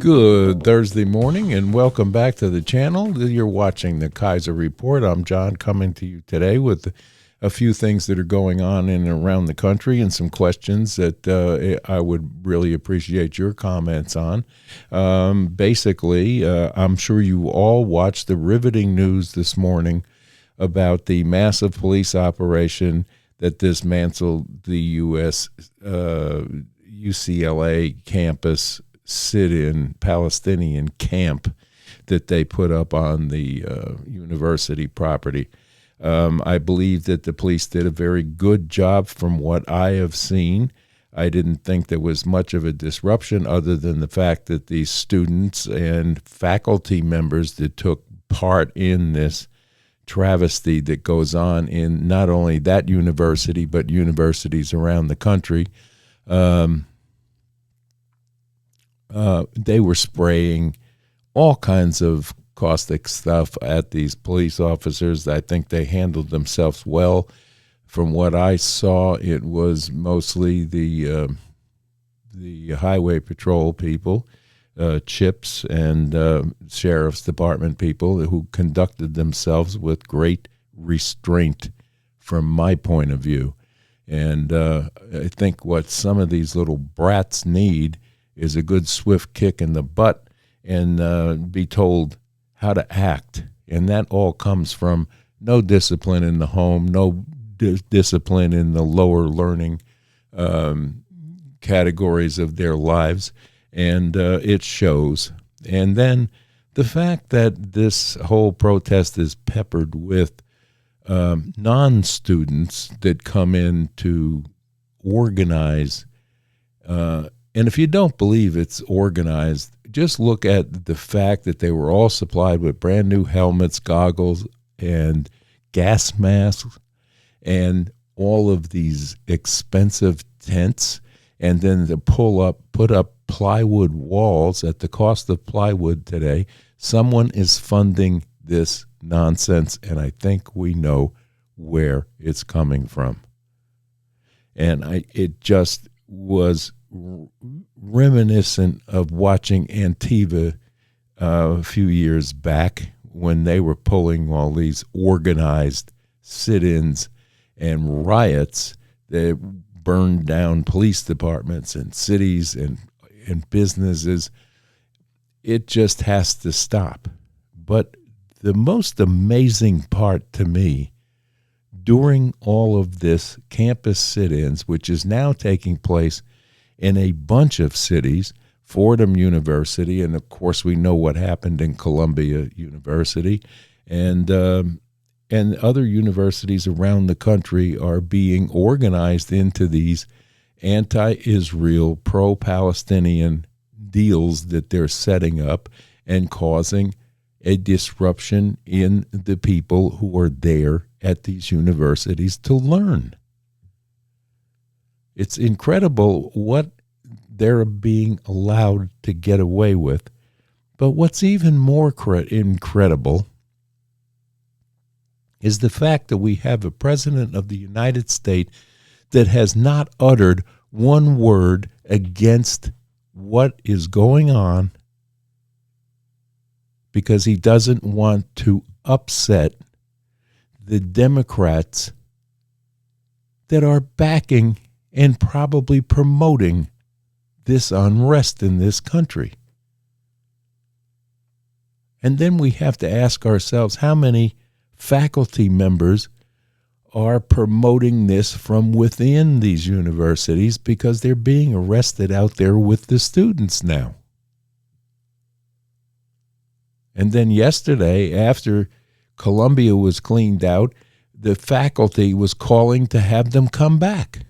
Good Thursday morning and welcome back to the channel. You're watching the Kaiser Report. I'm John, coming to you today with a few things that are going on in and around the country and some questions that I would really appreciate your comments on. Basically, I'm sure you all watched the riveting news this morning about the massive police operation that dismantled the UCLA campus sit-in Palestinian camp that they put up on the university property. I believe that the police did a very good job from what I have seen. I didn't think there was much of a disruption other than the fact that these students and faculty members that took part in this travesty that goes on in not only that university but universities around the country, they were spraying all kinds of caustic stuff at these police officers. I think they handled themselves well. From what I saw, it was mostly the highway patrol people, chips, and sheriff's department people who conducted themselves with great restraint from my point of view. And I think what some of these little brats need is a good swift kick in the butt and be told how to act. And that all comes from no discipline in the home, no discipline in the lower learning categories of their lives. And it shows. And then the fact that this whole protest is peppered with non-students that come in to organize. And if you don't believe it's organized, just look at the fact that they were all supplied with brand new helmets, goggles, and gas masks, and all of these expensive tents, and then to put up plywood walls at the cost of plywood today. Someone is funding this nonsense, and I think we know where it's coming from. And it just was reminiscent of watching Antifa a few years back when they were pulling all these organized sit-ins and riots that burned down police departments and cities and businesses. It just has to stop. But the most amazing part to me during all of this campus sit-ins, which is now taking place in a bunch of cities, Fordham University, and of course we know what happened in Columbia University, and other universities around the country are being organized into these anti-Israel, pro-Palestinian deals that they're setting up and causing a disruption in the people who are there at these universities to learn. It's incredible what they're being allowed to get away with. But what's even more incredible is the fact that we have a president of the United States that has not uttered one word against what is going on because he doesn't want to upset the Democrats that are backing and probably promoting this unrest in this country. And then we have to ask ourselves how many faculty members are promoting this from within these universities because they're being arrested out there with the students now. And then yesterday, after Columbia was cleaned out, the faculty was calling to have them come back.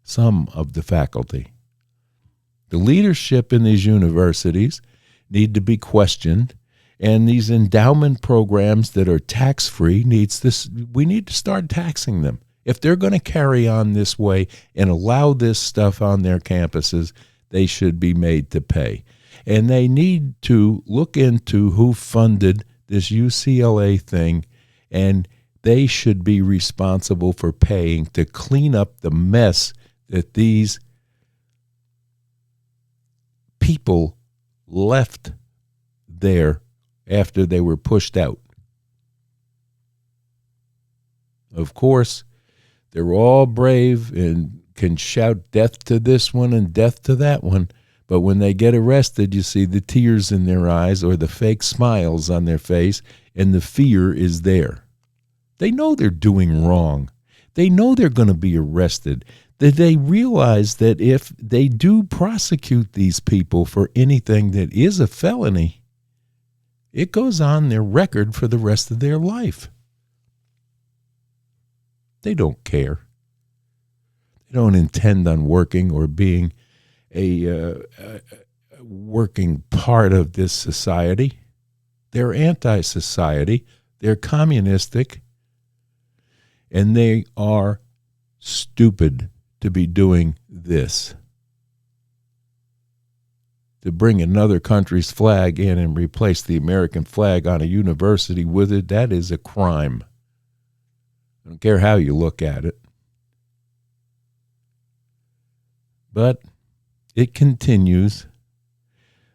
Some of the faculty. The leadership in these universities need to be questioned, and these endowment programs that are tax-free we need to start taxing them. If they're going to carry on this way and allow this stuff on their campuses, they should be made to pay. And they need to look into who funded this UCLA thing, and they should be responsible for paying to clean up the mess that these people left there after they were pushed out. Of course, they're all brave and can shout death to this one and death to that one. But when they get arrested, you see the tears in their eyes or the fake smiles on their face, and the fear is there. They know they're doing wrong. They know they're going to be arrested. That they realize that if they do prosecute these people for anything that is a felony, it goes on their record for the rest of their life. They don't care. They don't intend on working or being a working part of this society. They're anti-society. They're communistic. And they are stupid to be doing this. To bring another country's flag in and replace the American flag on a university with it, that is a crime. I don't care how you look at it. But it continues.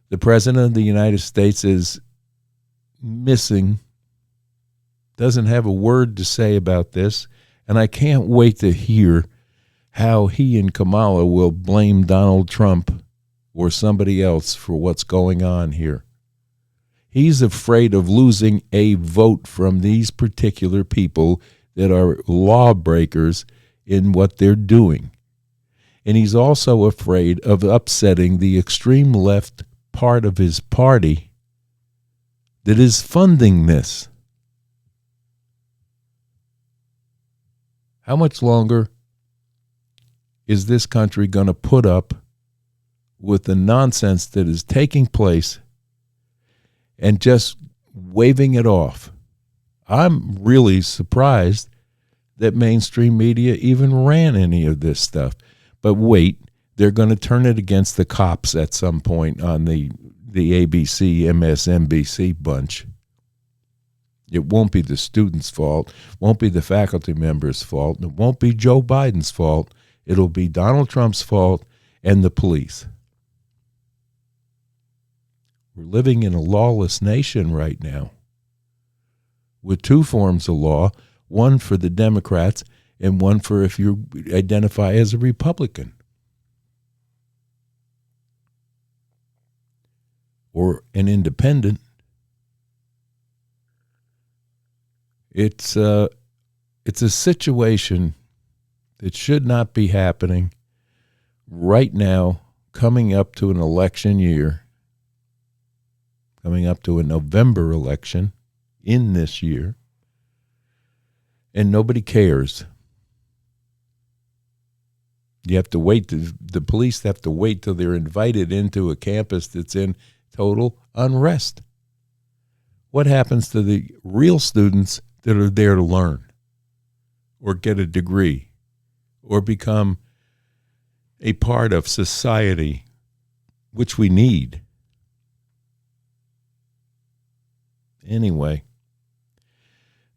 The President of the United States is missing, doesn't have a word to say about this, and I can't wait to hear how he and Kamala will blame Donald Trump or somebody else for what's going on here. He's afraid of losing a vote from these particular people that are lawbreakers in what they're doing. And he's also afraid of upsetting the extreme left part of his party that is funding this. How much longer is this country going to put up with the nonsense that is taking place and just waving it off? I'm really surprised that mainstream media even ran any of this stuff. But wait, they're going to turn it against the cops at some point on the ABC, MSNBC bunch. It won't be the students' fault, won't be the faculty members' fault, it won't be Joe Biden's fault. It'll be Donald Trump's fault and the police. We're living in a lawless nation right now with two forms of law, one for the Democrats and one for if you identify as a Republican or an independent. It's a situation that should not be happening right now, coming up to an election year, coming up to a November election in this year, and nobody cares. You have to wait. The police have to wait till they're invited into a campus that's in total unrest. What happens to the real students that are there to learn or get a degree or become a part of society, which we need? Anyway,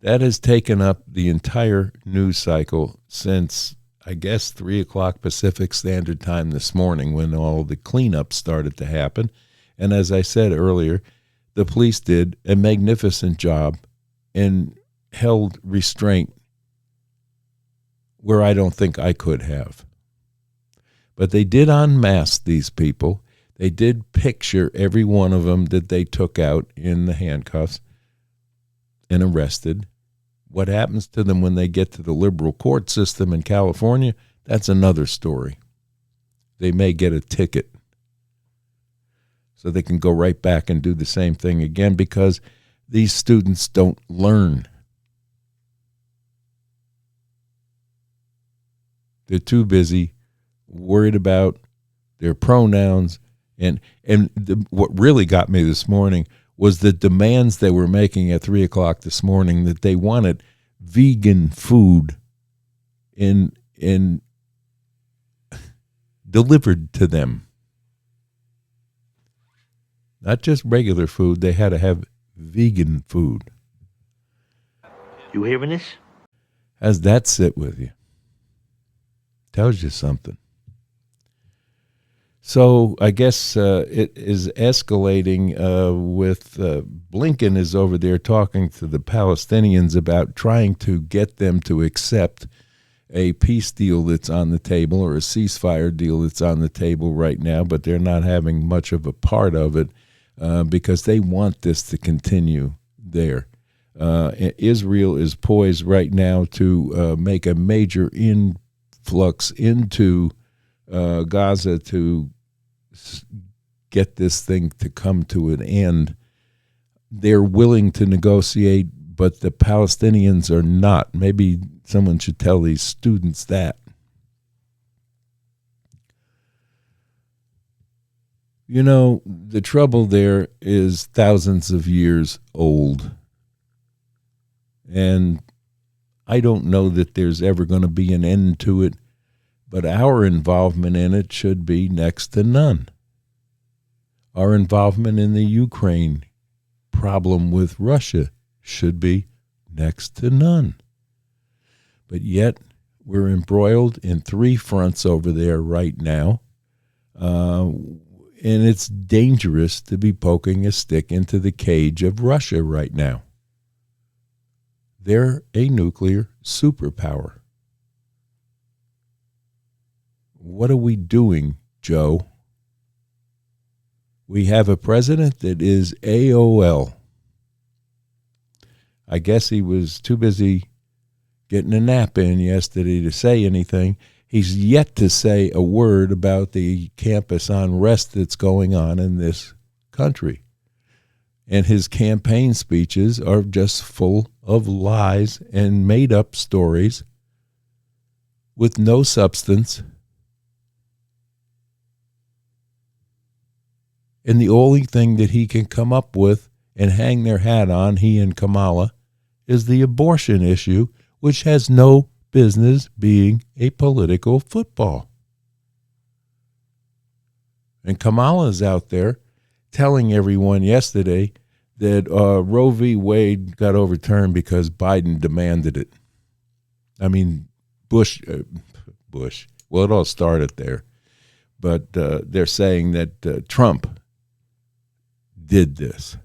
that has taken up the entire news cycle since, I guess, 3 o'clock Pacific Standard Time this morning when all the cleanup started to happen. And as I said earlier, the police did a magnificent job and held restraint where I don't think I could have. But they did unmask these people. They did picture every one of them that they took out in the handcuffs and arrested. What happens to them when they get to the liberal court system in California, that's another story. They may get a ticket so they can go right back and do the same thing again because these students don't learn. They're too busy, worried about their pronouns. What really got me this morning was the demands they were making at 3 o'clock this morning, that they wanted vegan food in delivered to them. Not just regular food, they had to have vegan food. You hearing this? How's that sit with you? Tells you something. So I guess it is escalating with Blinken is over there talking to the Palestinians about trying to get them to accept a peace deal that's on the table or a ceasefire deal that's on the table right now, but they're not having much of a part of it because they want this to continue there. Israel is poised right now to make a major influx into Gaza to get this thing to come to an end. They're willing to negotiate, but the Palestinians are not. Maybe someone should tell these students that. You know, the trouble there is thousands of years old. And I don't know that there's ever going to be an end to it, but our involvement in it should be next to none. Our involvement in the Ukraine problem with Russia should be next to none. But yet, we're embroiled in three fronts over there right now, and it's dangerous to be poking a stick into the cage of Russia right now. They're a nuclear superpower. What are we doing, Joe? We have a president that is AOL. I guess he was too busy getting a nap in yesterday to say anything. He's yet to say a word about the campus unrest that's going on in this country. And his campaign speeches are just full of lies and made-up stories with no substance. And the only thing that he can come up with and hang their hat on, he and Kamala, is the abortion issue, which has no business being a political football. And Kamala's out there telling everyone yesterday that Roe v. Wade got overturned because Biden demanded it. I mean, Bush. Well, it all started there. But they're saying that Trump did this.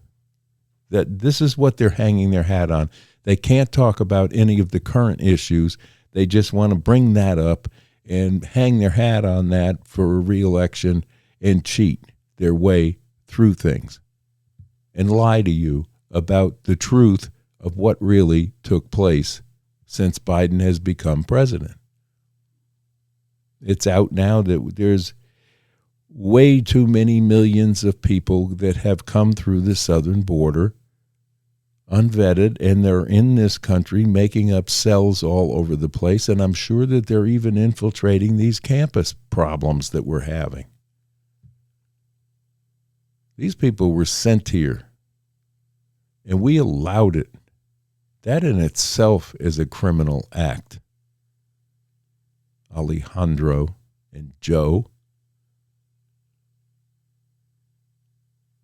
That this is what they're hanging their hat on. They can't talk about any of the current issues. They just want to bring that up and hang their hat on that for a re-election and cheat their way through things and lie to you about the truth of what really took place since Biden has become president. It's out now that there's way too many millions of people that have come through the southern border unvetted, and they're in this country making up cells all over the place, and I'm sure that they're even infiltrating these campus problems that we're having. These people were sent here, and we allowed it. That in itself is a criminal act. Alejandro and Joe.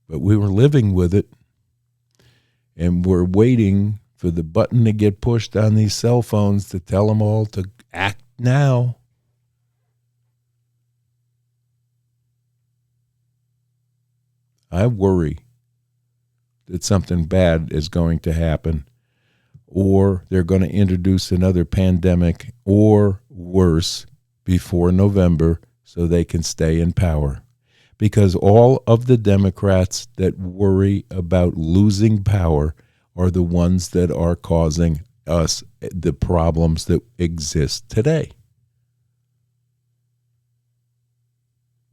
But we were living with it, and we're waiting for the button to get pushed on these cell phones to tell them all to act now. I worry that something bad is going to happen, or they're going to introduce another pandemic, or worse, before November so they can stay in power. Because all of the Democrats that worry about losing power are the ones that are causing us the problems that exist today.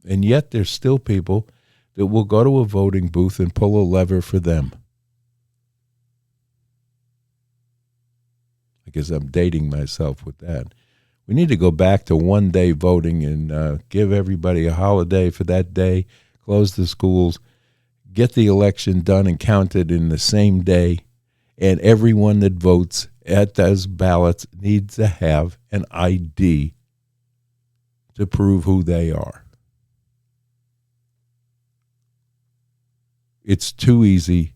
And yet there's still people that will go to a voting booth and pull a lever for them. I guess I'm dating myself with that. We need to go back to one-day voting and give everybody a holiday for that day, close the schools, get the election done and counted in the same day, and everyone that votes at those ballots needs to have an ID to prove who they are. It's too easy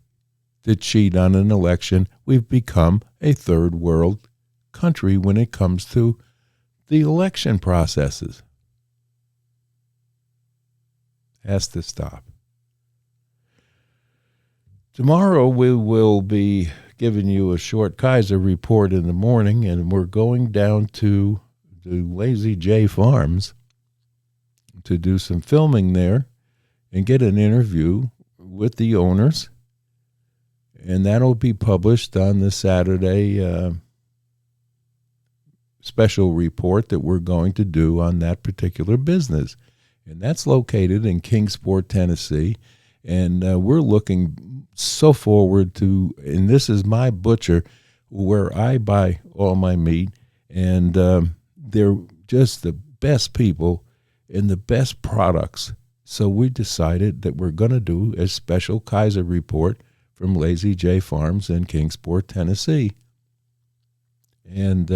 to cheat on an election. We've become a third world country when it comes to the election processes. Has to stop. Tomorrow we will be giving you a short Kaiser report in the morning, and we're going down to the Lazy J Farms to do some filming there and get an interview with the owners. And that'll be published on the Saturday special report that we're going to do on that particular business. And that's located in Kingsport, Tennessee. And we're looking so forward to, and this is my butcher where I buy all my meat. And they're just the best people and the best products. So we decided that we're going to do a special Kaiser report from Lazy J Farms in Kingsport, Tennessee. And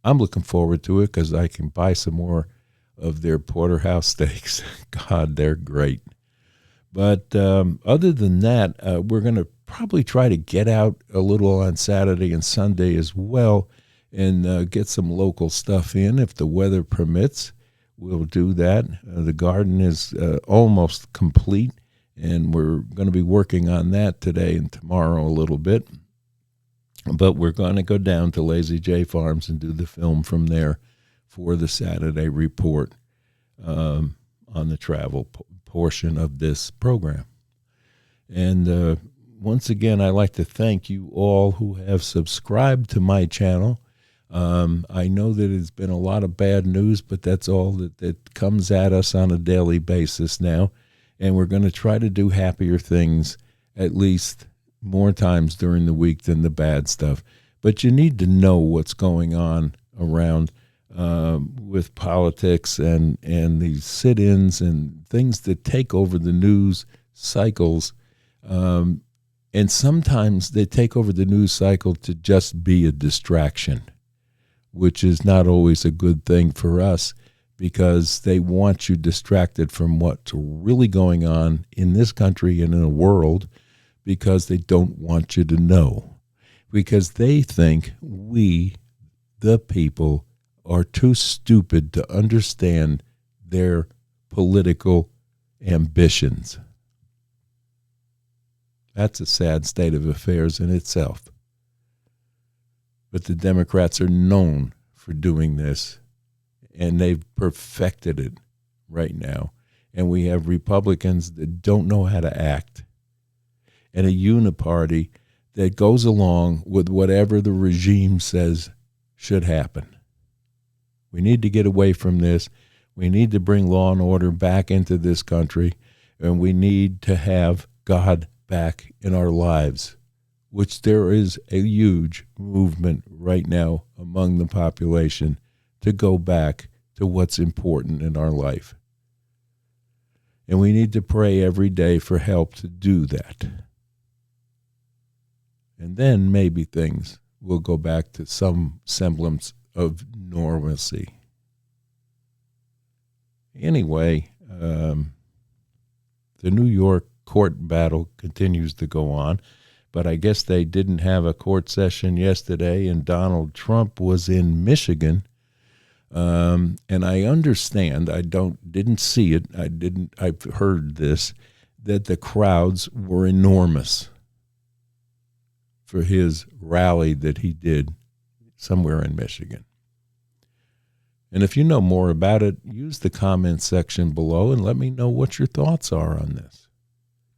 I'm looking forward to it because I can buy some more of their porterhouse steaks. God, they're great. But other than that, we're going to probably try to get out a little on Saturday and Sunday as well and get some local stuff in if the weather permits. We'll do that. The garden is almost complete, and we're going to be working on that today and tomorrow a little bit. But we're going to go down to Lazy J Farms and do the film from there for the Saturday report on the travel portion of this program. And once again, I'd like to thank you all who have subscribed to my channel. I know that it's been a lot of bad news, but that's all that comes at us on a daily basis now. And we're going to try to do happier things at least more times during the week than the bad stuff. But you need to know what's going on around with politics and these sit-ins and things that take over the news cycles. And sometimes they take over the news cycle to just be a distraction, which is not always a good thing for us because they want you distracted from what's really going on in this country and in the world because they don't want you to know, because they think we, the people, are too stupid to understand their political ambitions. That's a sad state of affairs in itself. But the Democrats are known for doing this, and they've perfected it right now. And we have Republicans that don't know how to act, and a uniparty that goes along with whatever the regime says should happen. We need to get away from this. We need to bring law and order back into this country, and we need to have God back in our lives, which there is a huge movement right now among the population to go back to what's important in our life. And we need to pray every day for help to do that. And then maybe things will go back to some semblance of normalcy. Anyway, the New York court battle continues to go on, but I guess they didn't have a court session yesterday, and Donald Trump was in Michigan. And I understand, didn't see it, I've heard this, that the crowds were enormous for his rally that he did somewhere in Michigan. And if you know more about it, use the comment section below and let me know what your thoughts are on this.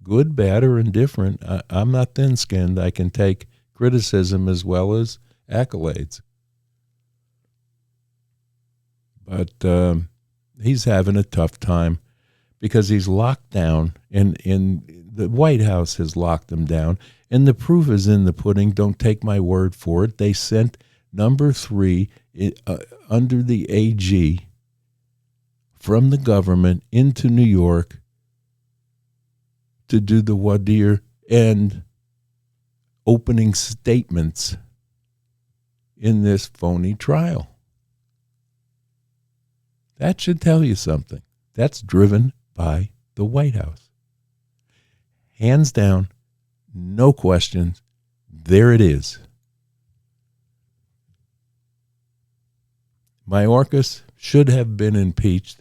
Good, bad, or indifferent. I'm not thin-skinned. I can take criticism as well as accolades. But he's having a tough time because he's locked down, and the White House has locked him down, and the proof is in the pudding. Don't take my word for it. They sent number 3 under the AG from the government into New York to do the voir dire and opening statements in this phony trial. That should tell you something. That's driven by the White House. Hands down, no questions, there it is. Mayorkas should have been impeached.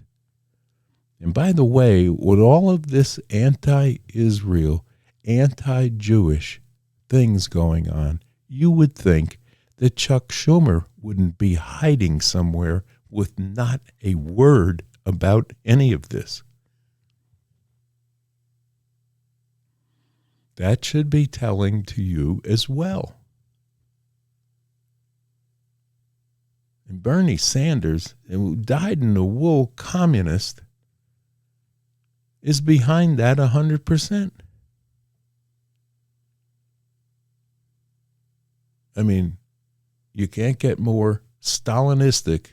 And by the way, with all of this anti-Israel, anti-Jewish things going on, you would think that Chuck Schumer wouldn't be hiding somewhere with not a word about any of this. That should be telling to you as well. And Bernie Sanders, who died in the wool communist, is behind that 100%. I mean, you can't get more Stalinistic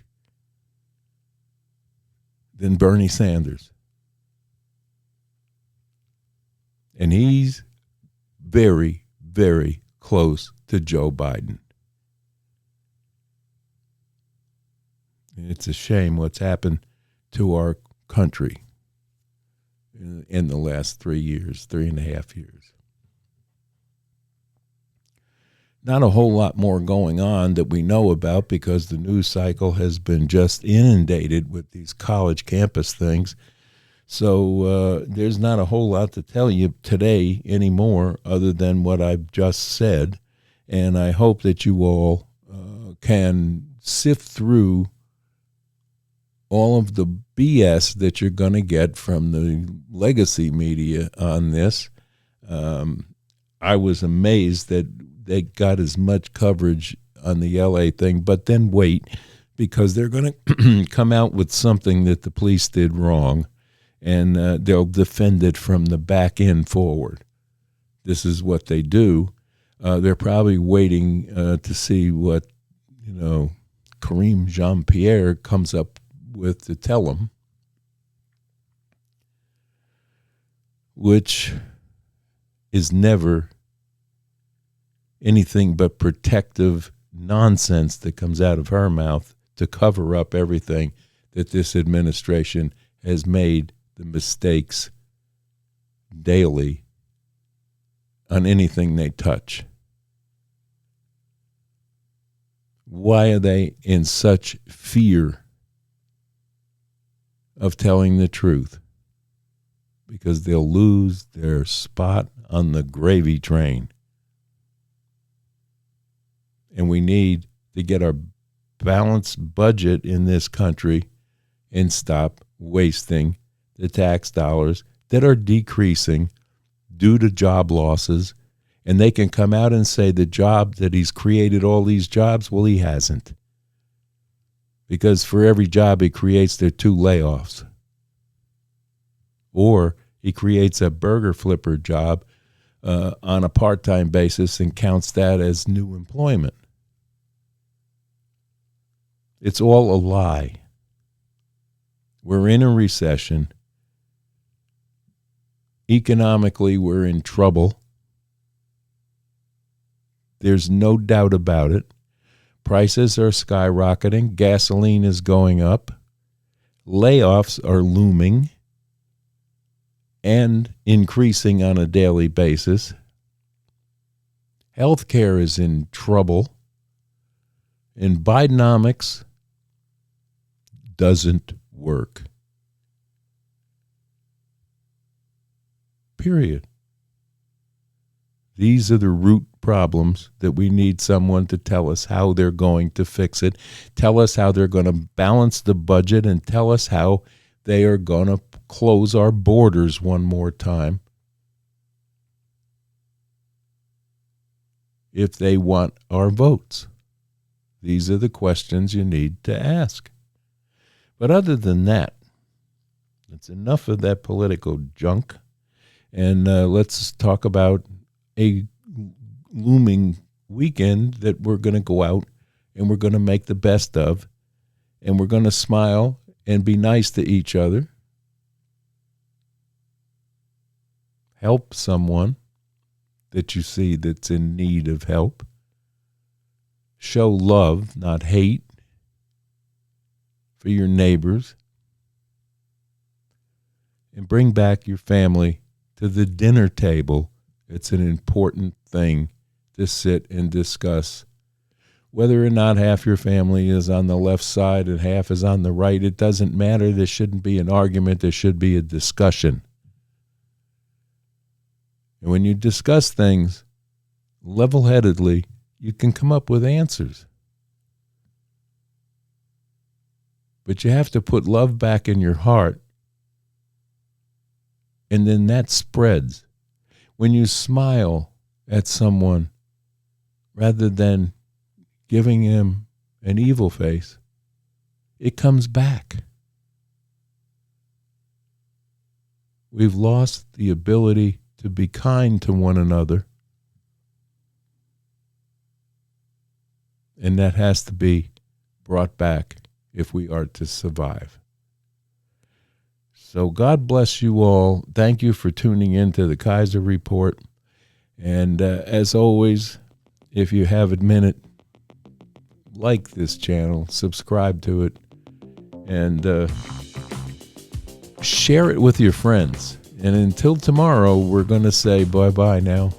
than Bernie Sanders. And he's very, very close to Joe Biden. It's a shame what's happened to our country in the last 3 years, 3.5 years. Not a whole lot more going on that we know about because the news cycle has been just inundated with these college campus things. So there's not a whole lot to tell you today anymore other than what I've just said. And I hope that you all can sift through all of the BS that you're going to get from the legacy media on this. I was amazed that they got as much coverage on the LA thing, but then wait, because they're going to come out with something that the police did wrong, and they'll defend it from the back end forward. This is what they do. They're probably waiting to see what, Kareem Jean-Pierre comes up with to tell them, which is never anything but protective nonsense that comes out of her mouth to cover up everything that this administration has made the mistakes daily on anything they touch. Why are they in such fear of telling the truth? Because they'll lose their spot on the gravy train. And we need to get our balanced budget in this country and stop wasting the tax dollars that are decreasing due to job losses. And they can come out and say the job that he's created all these jobs, well, he hasn't. Because for every job he creates, there are 2 layoffs. Or he creates a burger flipper job on a part-time basis and counts that as new employment. It's all a lie. We're in a recession. Economically, we're in trouble. There's no doubt about it. Prices are skyrocketing. Gasoline is going up. Layoffs are looming and increasing on a daily basis. Healthcare is in trouble. And Bidenomics doesn't work. Period. These are the root problems that we need someone to tell us how they're going to fix it, tell us how they're going to balance the budget, and tell us how they are going to close our borders one more time if they want our votes. These are the questions you need to ask. But other than that, it's enough of that political junk, and let's talk about a looming weekend that we're going to go out and we're going to make the best of, and we're going to smile and be nice to each other, help someone that you see that's in need of help, show love, not hate, for your neighbors, and bring back your family to the dinner table. It's an important thing to sit and discuss Whether or not half your family is on the left side and half is on the right, it doesn't matter. There shouldn't be an argument. There should be a discussion. And when you discuss things level-headedly, you can come up with answers. But you have to put love back in your heart, and then that spreads. When you smile at someone rather than giving him an evil face, it comes back. We've lost the ability to be kind to one another, and that has to be brought back if we are to survive. So God bless you all. Thank you for tuning in to the Kaiser Report. And as always, if you have a minute, like this channel, subscribe to it, and share it with your friends. And until tomorrow, we're going to say bye-bye now.